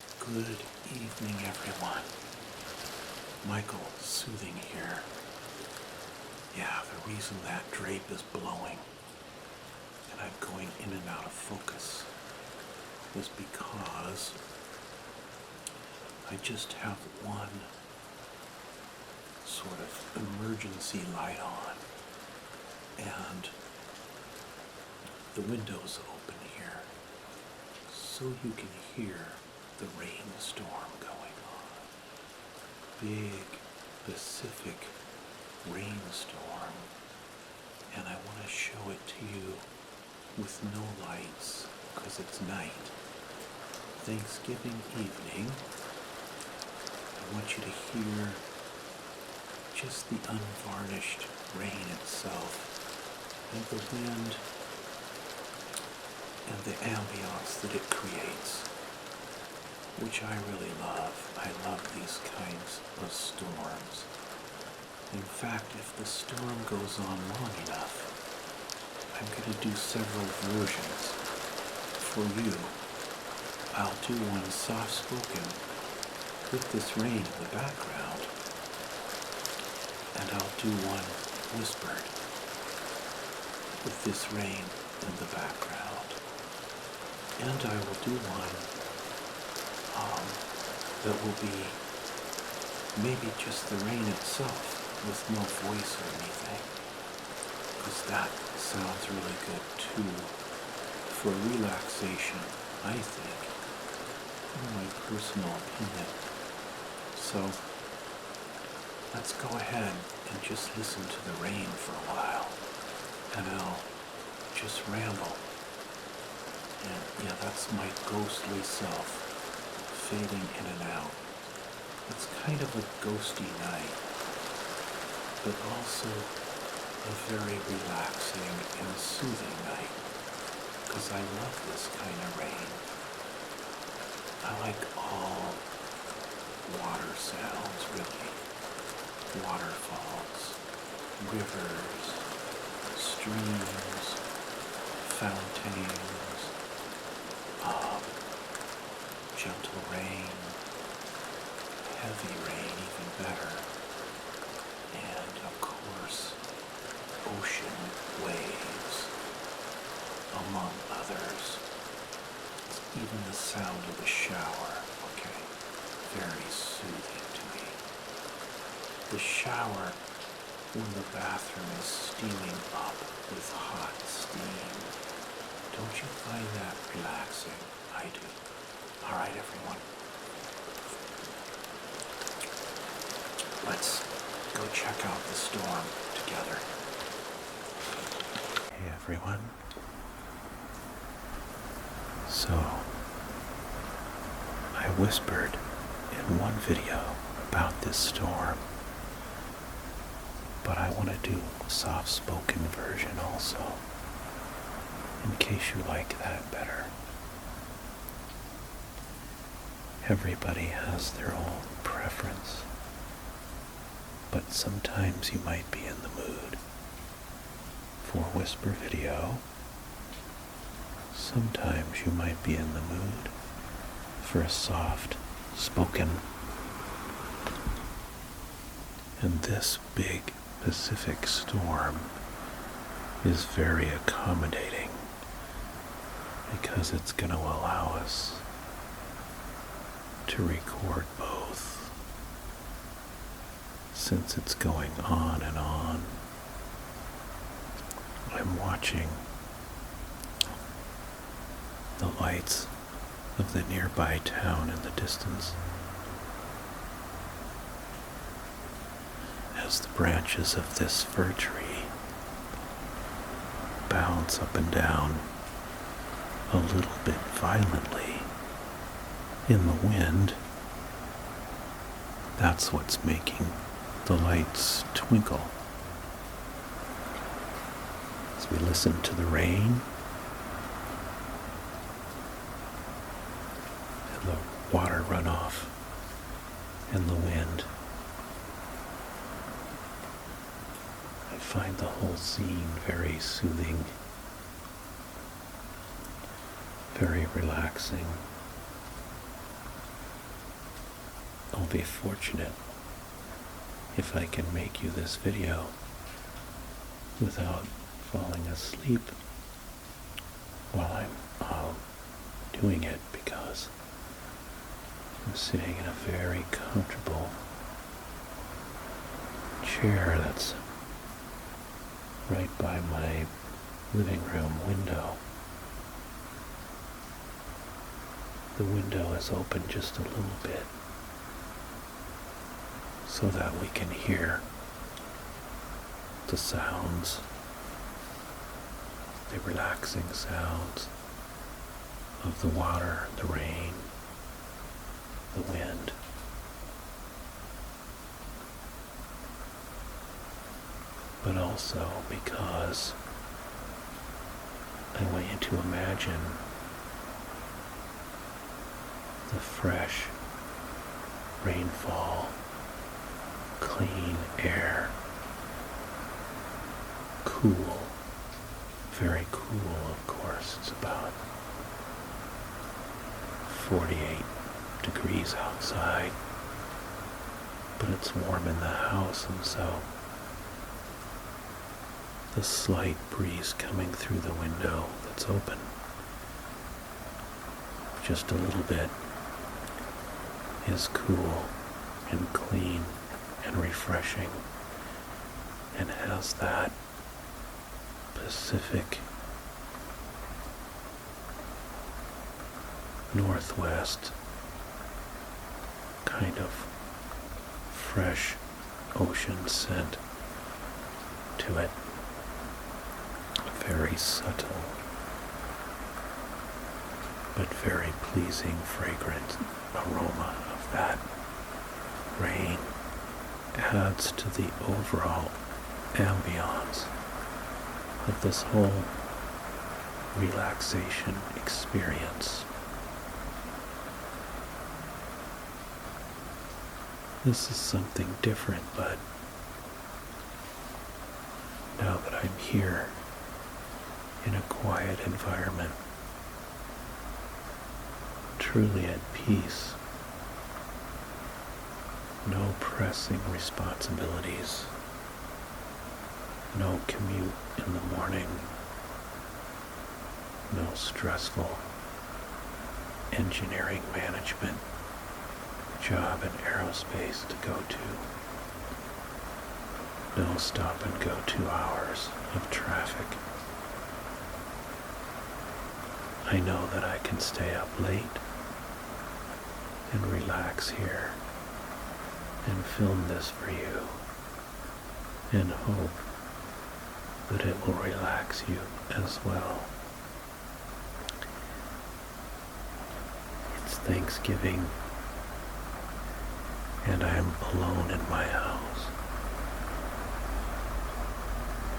Good evening, everyone. Michael Soothing here. Yeah, the reason that drape is blowing and I'm going in and out of focus is because I just have one sort of emergency light on and the window's open here so you can hear the rainstorm going on. Big Pacific rainstorm, and I want to show it to you with no lights because it's night. Thanksgiving evening. I want you to hear just the unvarnished rain itself and the wind and the ambiance that it creates, which I really love. I love these kinds of storms. In fact, if the storm goes on long enough, I'm going to do several versions for you. I'll do one soft-spoken with this rain in the background, and I'll do one whispered with this rain in the background. And I will do one that will be maybe just the rain itself with no voice or anything, because that sounds really good too for relaxation, I think, in my personal opinion. So let's go ahead and just listen to the rain for a while, and I'll just ramble. And yeah, that's my ghostly self fading in and out. It's kind of a ghosty night, but also a very relaxing and soothing night, because I love this kind of rain. I like all water sounds, really. Waterfalls, rivers, streams, fountains, gentle rain, heavy rain even better, and of course ocean waves, among others. Even the sound of the shower, okay, very soothing to me. The shower when the bathroom is steaming up with hot steam. Don't you find that relaxing? I do. All right, everyone. Let's go check out the storm together. Hey, everyone. So, I whispered in one video about this storm, but I want to do a soft-spoken version also, in case you like that better. Everybody has their own preference, but sometimes you might be in the mood for whisper video. Sometimes you might be in the mood for a soft spoken. And this big Pacific storm is very accommodating because it's going to allow us to record both, since it's going on and on. I'm watching the lights of the nearby town in the distance as the branches of this fir tree bounce up and down a little bit violently in the wind. That's what's making the lights twinkle. As we listen to the rain and the water runoff and the wind, I find the whole scene very soothing, very relaxing. be fortunate if I can make you this video without falling asleep while I'm doing it, because I'm sitting in a very comfortable chair that's right by my living room window. The window is open just a little bit so that we can hear the sounds, the relaxing sounds of the water, the rain, the wind. But also because I want you to imagine the fresh rainfall, clean air, cool, very cool, of course. It's about 48 degrees outside, but it's warm in the house, and so the slight breeze coming through the window that's open, just a little bit, is cool and clean and refreshing, and has that Pacific Northwest kind of fresh ocean scent to it. A very subtle but very pleasing, fragrant aroma of that rain adds to the overall ambiance of this whole relaxation experience. This is something different, but now that I'm here in a quiet environment, truly at peace, no pressing responsibilities, no commute in the morning, no stressful engineering management job in aerospace to go to, no stop and go 2 hours of traffic. I know that I can stay up late and relax here and film this for you, and hope that it will relax you as well. It's Thanksgiving, and I am alone in my house.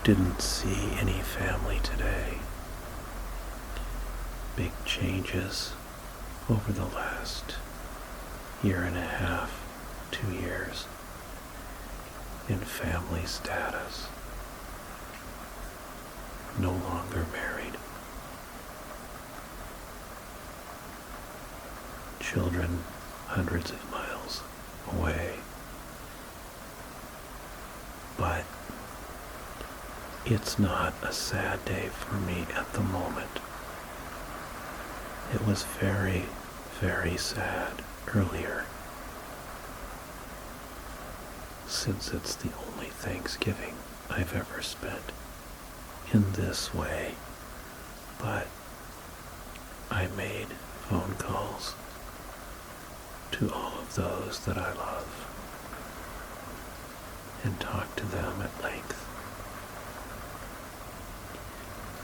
Didn't see any family today. Big changes over the last year and a half, 2 years, in family status. No longer married. Children hundreds of miles away. But it's not a sad day for me at the moment. It was very, very sad earlier, since it's the only Thanksgiving I've ever spent in this way. But I made phone calls to all of those that I love and talked to them at length.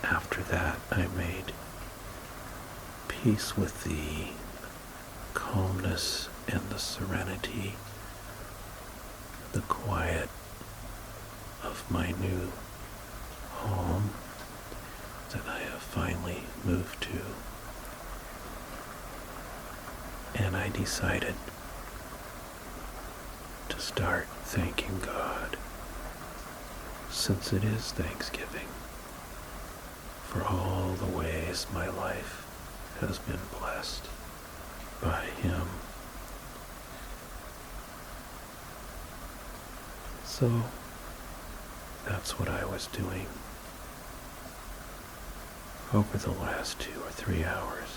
After that, I made peace with the calmness and the serenity, the quiet of my new home that I have finally moved to. And I decided to start thanking God, since it is Thanksgiving, for all the ways my life has been blessed by Him. So that's what I was doing over the last 2 or 3 hours.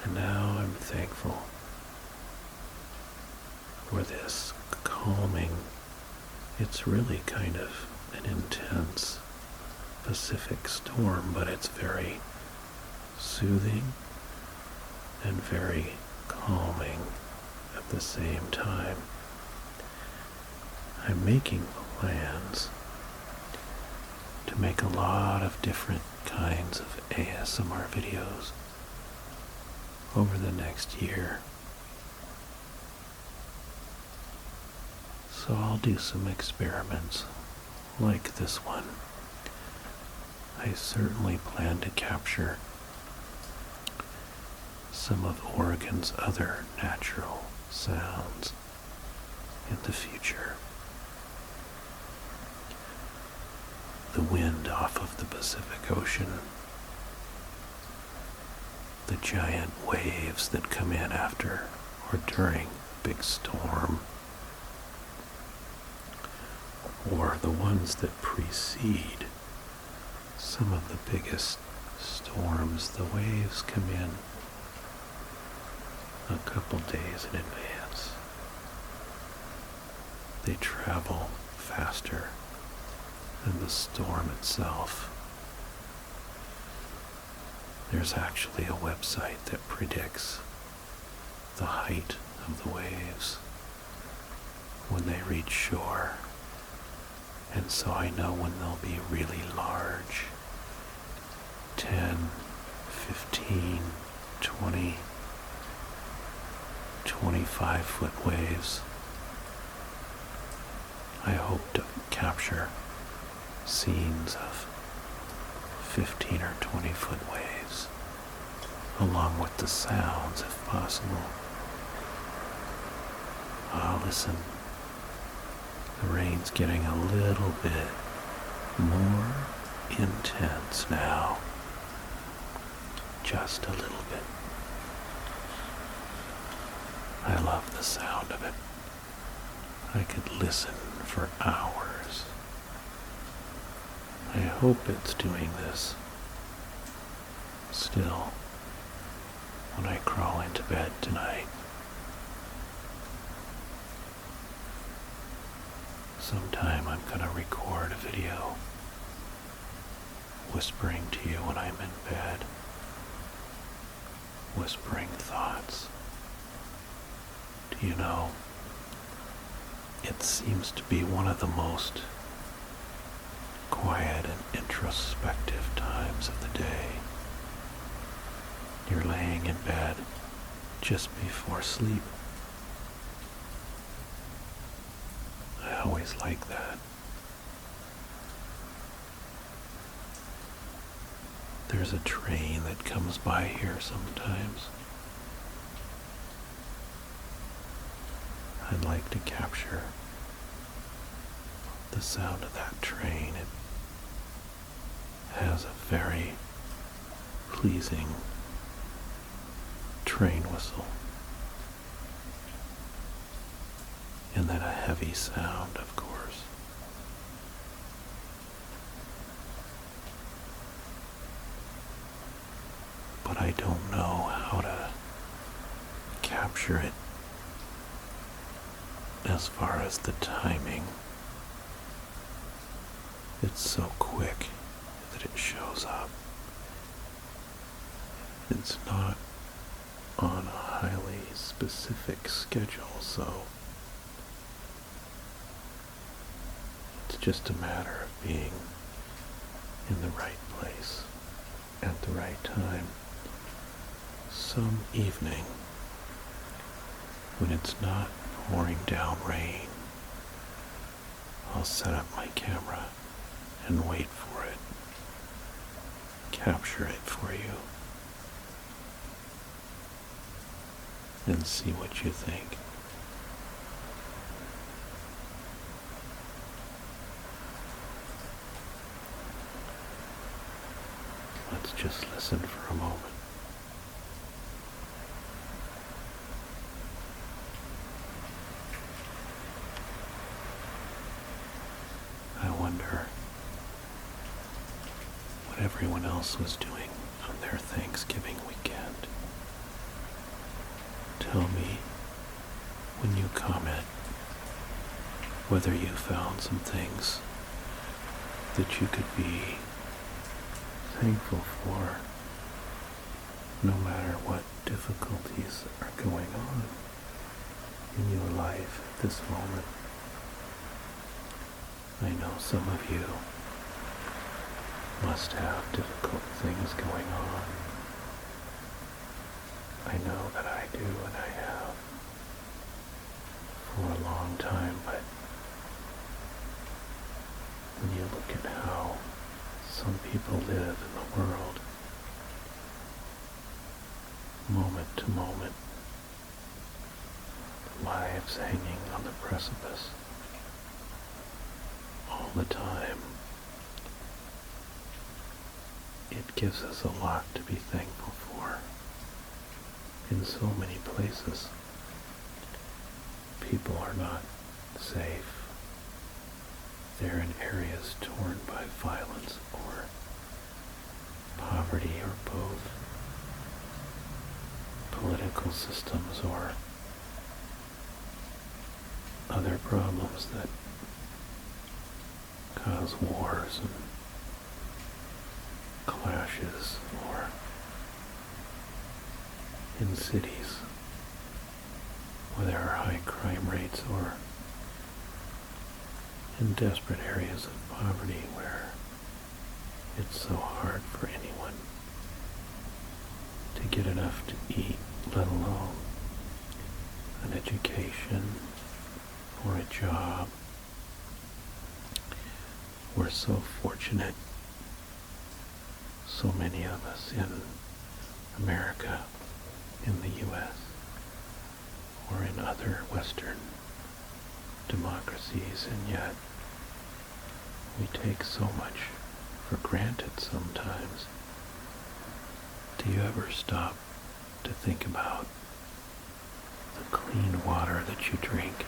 And now I'm thankful for this calming, it's really kind of an intense Pacific storm, but it's very soothing and very calming at the same time. I'm making plans to make a lot of different kinds of ASMR videos over the next year. So I'll do some experiments like this one. I certainly plan to capture some of Oregon's other natural sounds in the future. The wind off of the Pacific Ocean, the giant waves that come in after or during a big storm, or the ones that precede some of the biggest storms. The waves come in a couple days in advance. They travel faster than the storm itself. There's actually a website that predicts the height of the waves when they reach shore. And so I know when they'll be really large, 10, 15, 20, 25-foot waves. I hope to capture scenes of 15 or 20-foot waves, along with the sounds if possible. Listen. The rain's getting a little bit more intense now. Just a little bit. I love the sound of it. I could listen for hours. I hope it's doing this still when I crawl into bed tonight. Sometime I'm gonna record a video whispering to you when I'm in bed, whispering thoughts. Do you know, it seems to be one of the most quiet and introspective times of the day. You're laying in bed just before sleep. I always like that. There's a train that comes by here sometimes. I'd like to capture the sound of that train. It has a very pleasing train whistle. And then a heavy sound, of course. But I don't know how to capture it as far as the timing. It's so quick that it shows up. It's not on a highly specific schedule, so it's just a matter of being in the right place at the right time. Some evening, when it's not pouring down rain, I'll set up my camera and wait for it, capture it for you, and see what you think. Let's just listen for a moment. everyone else was doing on their Thanksgiving weekend. Tell me when you comment whether you found some things that you could be thankful for, no matter what difficulties are going on in your life at this moment. I know some of you must have difficult things going on. I know that I do, and I have for a long time, but when you look at how some people live in the world, moment to moment, lives hanging on the precipice all the time, it gives us a lot to be thankful for. In so many places, people are not safe. They're in areas torn by violence or poverty or both. Political systems or other problems that cause wars and clashes, or in cities where there are high crime rates, or in desperate areas of poverty where it's so hard for anyone to get enough to eat, let alone an education or a job. We're so fortunate, so many of us in America, in the U.S., or in other Western democracies, and yet we take so much for granted sometimes. Do you ever stop to think about the clean water that you drink,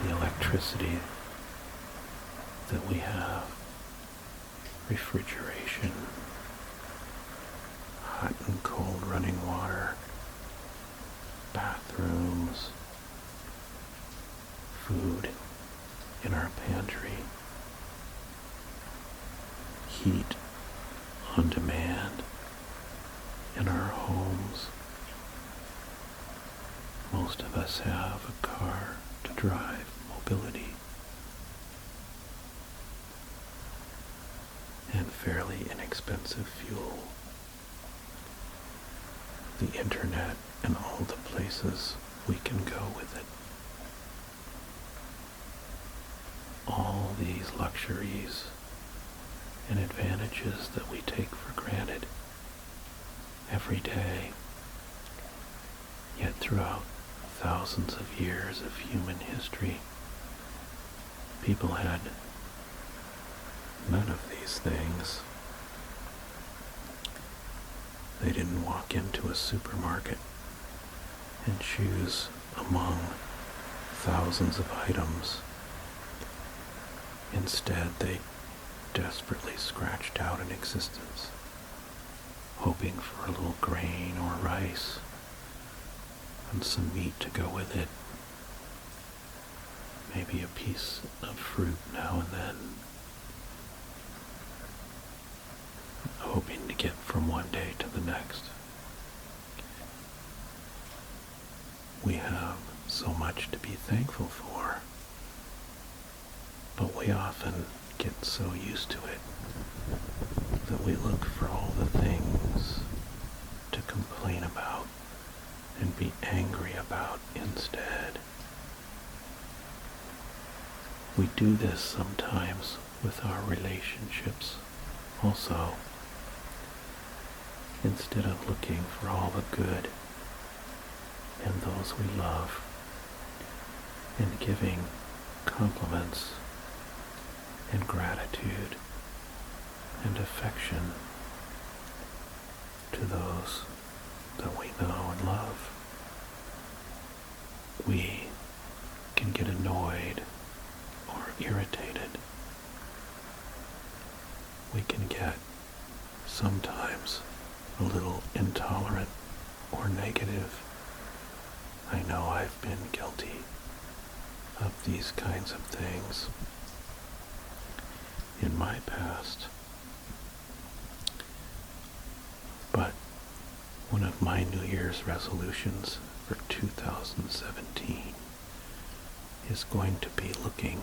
the electricity that we have, refrigeration, hot and cold running water, bathrooms, food in our pantry, heat on demand in our homes? Most of us have a car to drive, mobility, and fairly inexpensive fuel. The internet and all the places we can go with it. All these luxuries and advantages that we take for granted every day, yet throughout thousands of years of human history, people had none of these things. They didn't walk into a supermarket and choose among thousands of items. Instead, they desperately scratched out an existence, hoping for a little grain or rice and some meat to go with it, maybe a piece of fruit now and then, hoping to get from one day to the next. We have so much to be thankful for, but we often get so used to it that we look for all the things to complain about and be angry about instead. We do this sometimes with our relationships also. Instead of looking for all the good in those we love and giving compliments and gratitude and affection to those that we know and love, we can get annoyed or irritated negative. I know I've been guilty of these kinds of things in my past. But one of my New Year's resolutions for 2017 is going to be looking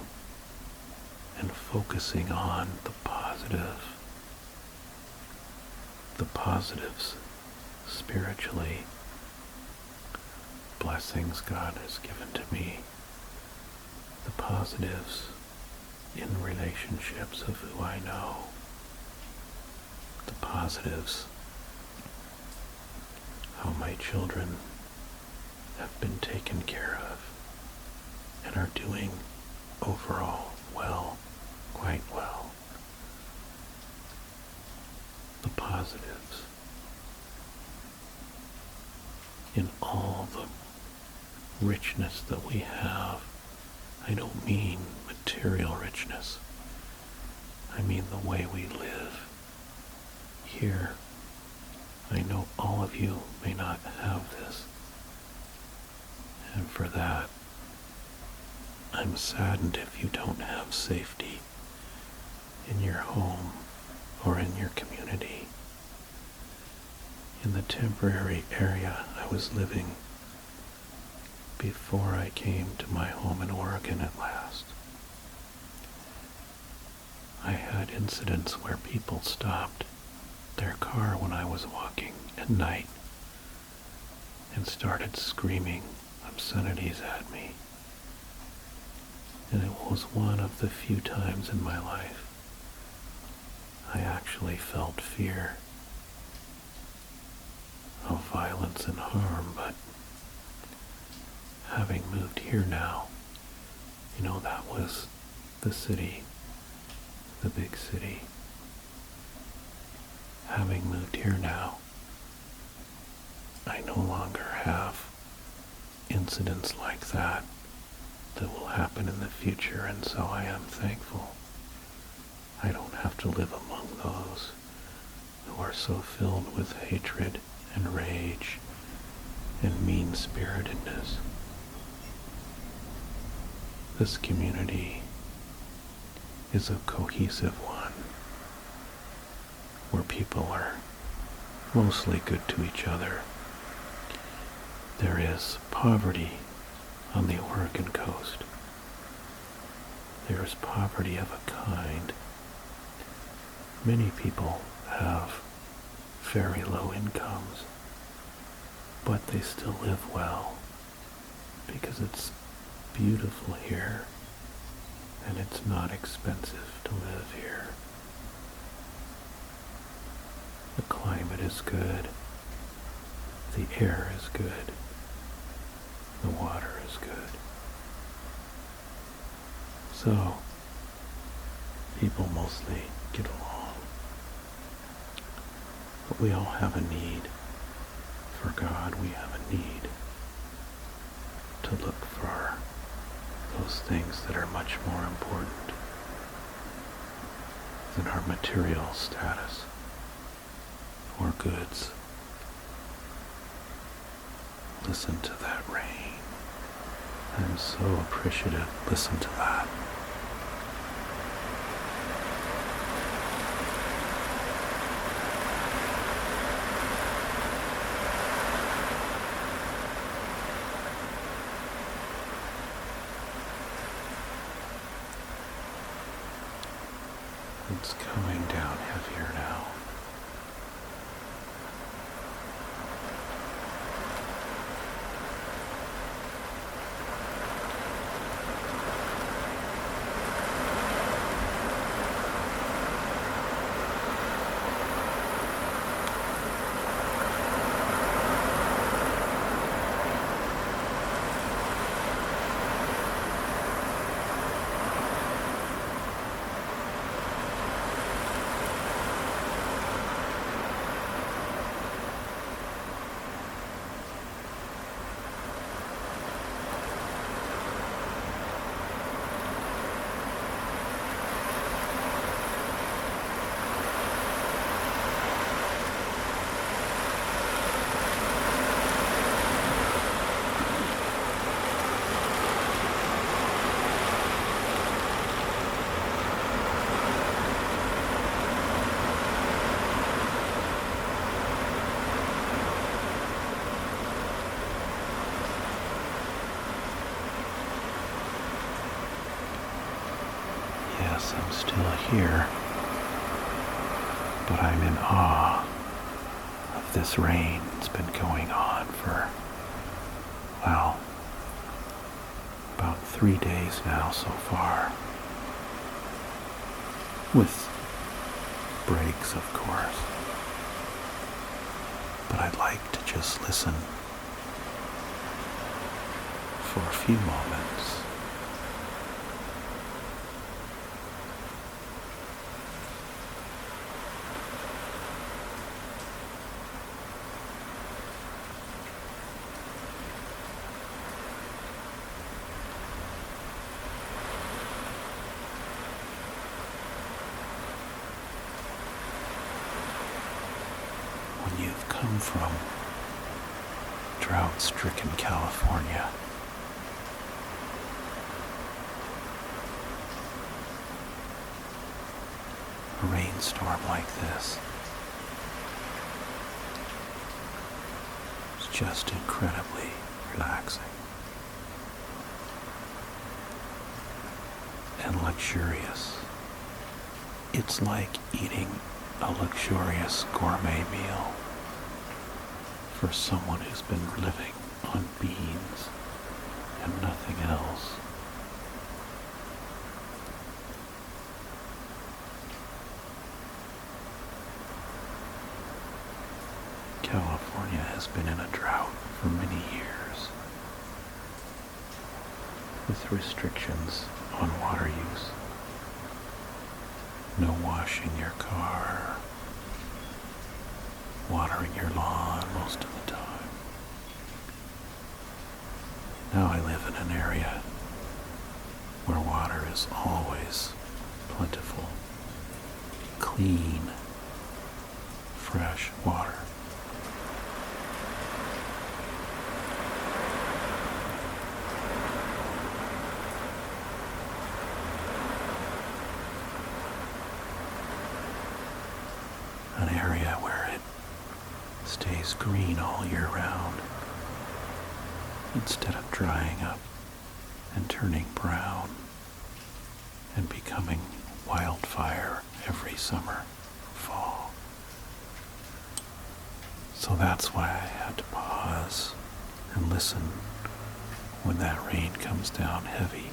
and focusing on the positives spiritually, blessings God has given to me, the positives in relationships of who I know, the positives, how my children have been taken care of and are doing overall well, quite well. The positives in all the richness that we have. I don't mean material richness. I mean the way we live here. I know all of you may not have this, and for that, I'm saddened if you don't have safety in your home or in your community. In the temporary area I was living before I came to my home in Oregon at last, I had incidents where people stopped their car when I was walking at night and started screaming obscenities at me. And it was one of the few times in my life I actually felt fear of violence and harm. But having moved here now, that was the city, the big city. Having moved here now, I no longer have incidents like that will happen in the future, and so I am thankful. I don't have to live among those who are so filled with hatred and rage and mean-spiritedness. This community is a cohesive one, where people are mostly good to each other. There is poverty on the Oregon coast. There is poverty of a kind. Many people have very low incomes, but they still live well because it's beautiful here and it's not expensive to live here. The climate is good. The air is good. The water is good. So, people mostly get along. But we all have a need for God. We have a need to look for those things that are much more important than our material status or goods. Listen to that rain. I'm so appreciative. Listen to that. It's coming down heavier now. Yes, I'm still here, but I'm in awe of this rain. It's been going on for, well, about 3 days now so far, with breaks, of course. But I'd like to just listen for a few moments. When you've come from drought-stricken California, a rainstorm like this is just incredibly relaxing and luxurious. It's like eating a luxurious gourmet meal for someone who's been living on beans and nothing else. California has been in a drought for many years, with restrictions on water use. No washing your car, watering your lawn most of the time. Now I live in an area where water is always plentiful, clean, fresh water. An area where it stays green all year round instead of drying up and turning brown and becoming wildfire every summer, fall. So that's why I had to pause and listen when that rain comes down heavy.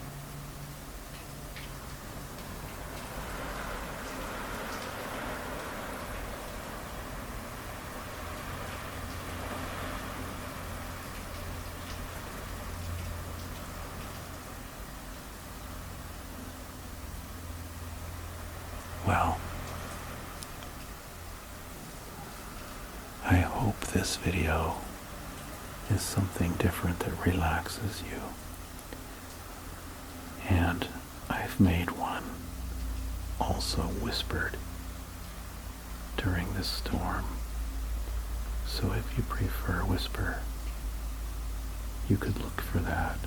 Well, I hope this video is something different that relaxes you. And I've made one also whispered during this storm. So if you prefer whisper, you could look for that.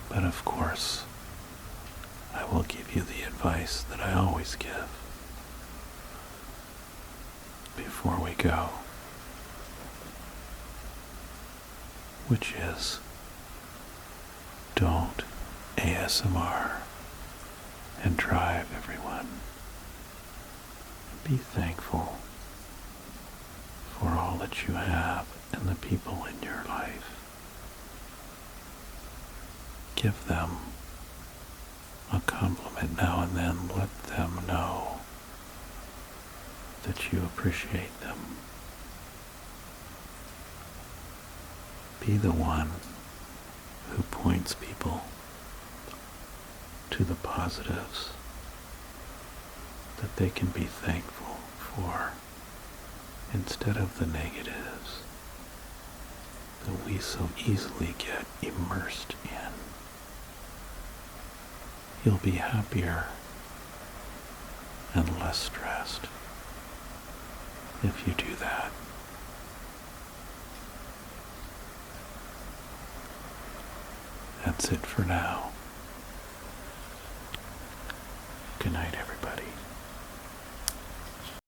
But of course, I will give you the advice that I always give before we go, which is don't ASMR and drive everyone. Be thankful for all that you have and the people in your life. Give them a compliment now and then. Let them know that you appreciate them. Be the one who points people to the positives that they can be thankful for instead of the negatives that we so easily get immersed in. You'll be happier and less stressed if you do that. That's it for now. Good night, everybody.